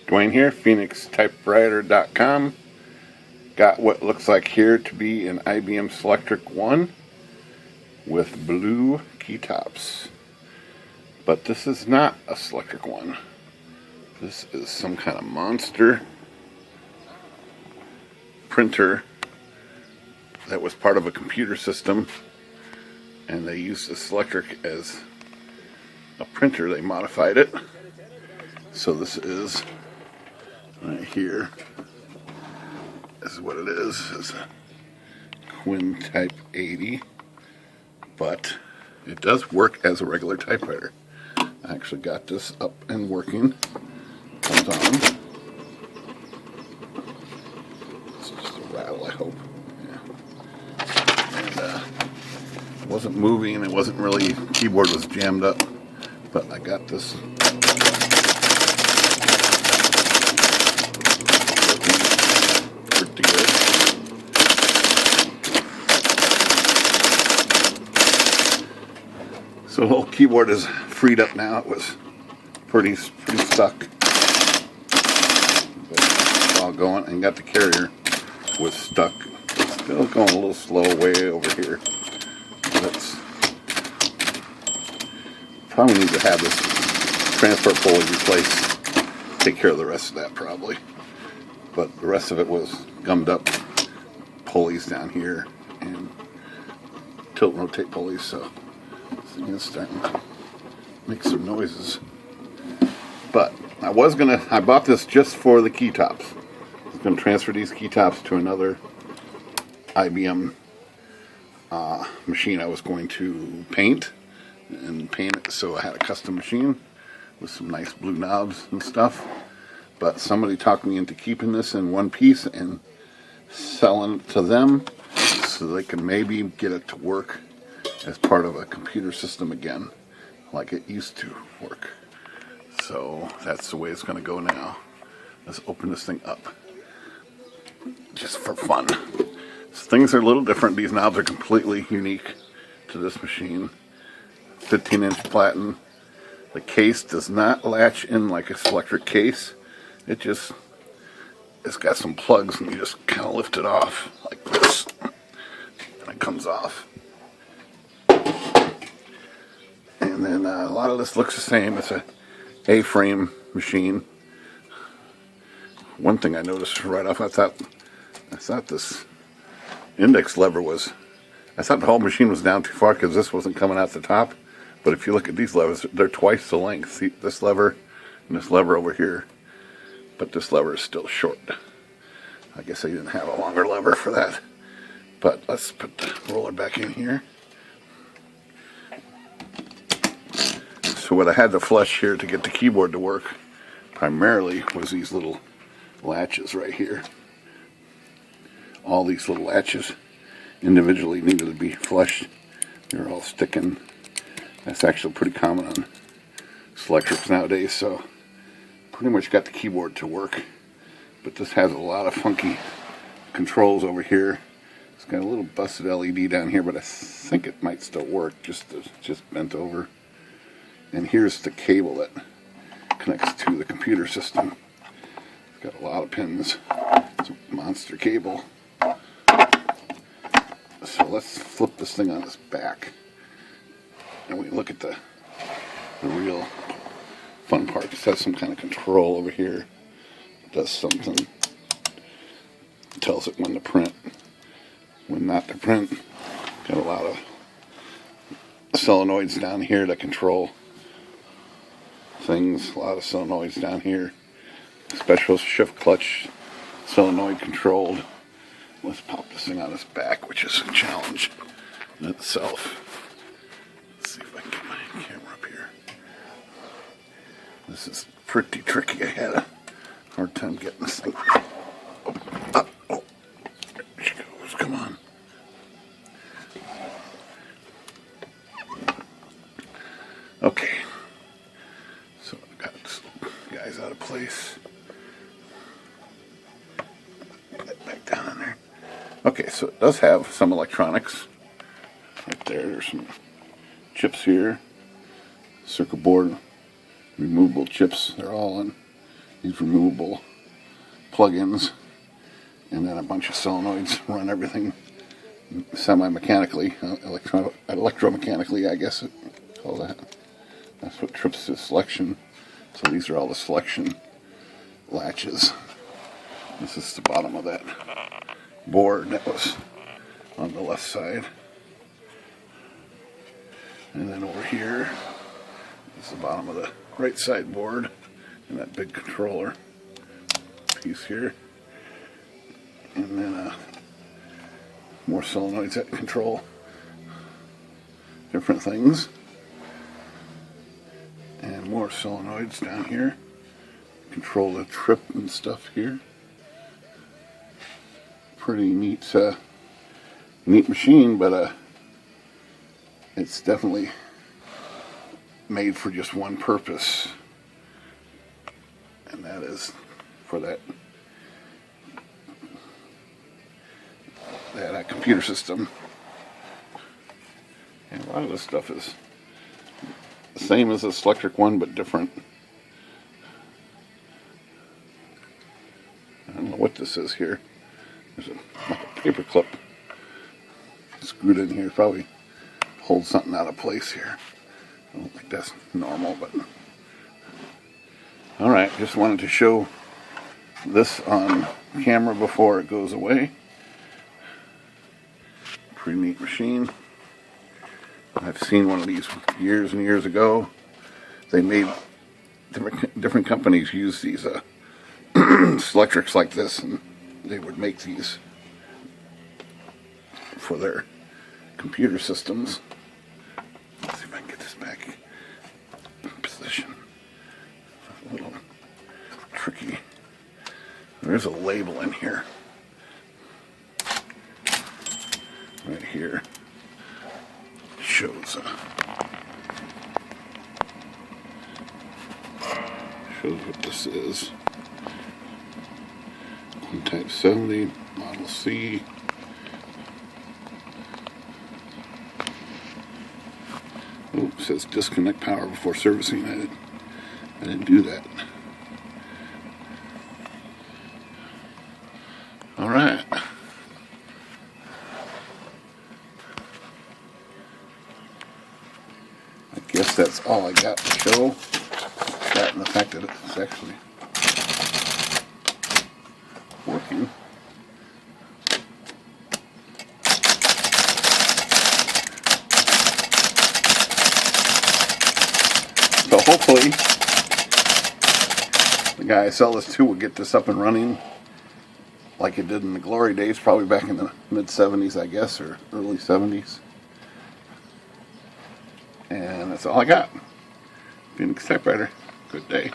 Dwayne here, PhoenixTypewriter.com. Got what looks like here to be an IBM Selectric 1 with blue keytops. But this is not a Selectric 1. This is some kind of monster printer that was part of a computer system, and they used the Selectric as a printer. They modified it. So this is right here. This is what it is. It's a QuinType 80, but it does work as a regular typewriter. I actually got this up and working. Comes on. It's just a rattle, I hope. Yeah. And it wasn't moving. It wasn't really. Keyboard was jammed up, but I got this. So the whole keyboard is freed up now. It was pretty stuck. But it's all going, and got the carrier was stuck. Still going a little slow way over here. Let's probably need to have this transfer pulley replaced. Take care of the rest of that probably. But the rest of it was gummed up pulleys down here and tilt and rotate pulleys, so it's starting to make some noises. But I bought this just for the keytops. I was going to transfer these keytops to another IBM machine I was going to paint it, so I had a custom machine with some nice blue knobs and stuff. But somebody talked me into keeping this in one piece and selling it to them so they can maybe get it to work as part of a computer system again, like it used to work. So that's the way it's going to go now. Let's open this thing up, just for fun. So things are a little different. These knobs are completely unique to this machine. 15-inch platen. The case does not latch in like a Selectric case. It's got some plugs, and you just kind of lift it off like this, and it comes off. And then a lot of this looks the same. It's a A-frame machine. One thing I noticed right off, I thought this index lever was, I thought the whole machine was down too far because this wasn't coming out the top. But if you look at these levers, they're twice the length. See this lever and this lever over here. But this lever is still short. I guess I didn't have a longer lever for that. But let's put the roller back in here. So what I had to flush here to get the keyboard to work primarily was these little latches right here. All these little latches individually needed to be flushed. They're all sticking. That's actually pretty common on Selectrics nowadays, so pretty much got the keyboard to work. But this has a lot of funky controls over here. It's got a little busted LED down here, but I think it might still work, just bent over. And here's the cable that connects to the computer system. It's got a lot of pins. It's a monster cable. So let's flip this thing on its back, and we look at the real fun part. This has some kind of control over here. It does something. It tells it when to print, when not to print. Got a lot of solenoids down here that control things. A lot of solenoids down here. Special shift clutch, solenoid controlled. Let's pop this thing on its back, which is a challenge in itself. Let's see if I can get my camera up here. This is pretty tricky. I had a hard time getting this thing. Oh, there she goes. Come on. Okay. So I got this guy's out of place. Put it back down in there. Okay, so it does have some electronics. Right there, there's some chips here. Circuit board, removable chips. They're all these removable plug-ins, and then a bunch of solenoids run everything semi-mechanically, electromechanically, I guess call that. That's what trips the selection. So these are all the selection latches. This is the bottom of that board that was on the left side. And then over here is the bottom of the right side board and that big controller piece here. And then more solenoids that control different things. And more solenoids down here. Control the trip and stuff here. Pretty neat, neat machine, but it's definitely made for just one purpose, and that is for that computer system. And a lot of this stuff is the same as the Selectric one, but different. I don't know what this is here. There's like a paper clip screwed in here. Probably holds something out of place here. I don't think that's normal, but alright, just wanted to show this on camera before it goes away. Pretty neat machine. I've seen one of these years and years ago. They made different companies use these Selectrics like this, and they would make these for their computer systems. Let's see if I can get this back in position. A little tricky. There's a label in here. Right here. Shows what this is. QuinType 70, Model C. Oh, it says disconnect power before servicing. I didn't do that. All right. I guess that's all I got to show. That and the fact that it's actually working. So hopefully the guy I sell this to will get this up and running like it did in the glory days, probably back in the mid-70s, I guess, or early 70s. And that's all I got. Phoenix Typewriter. Good day.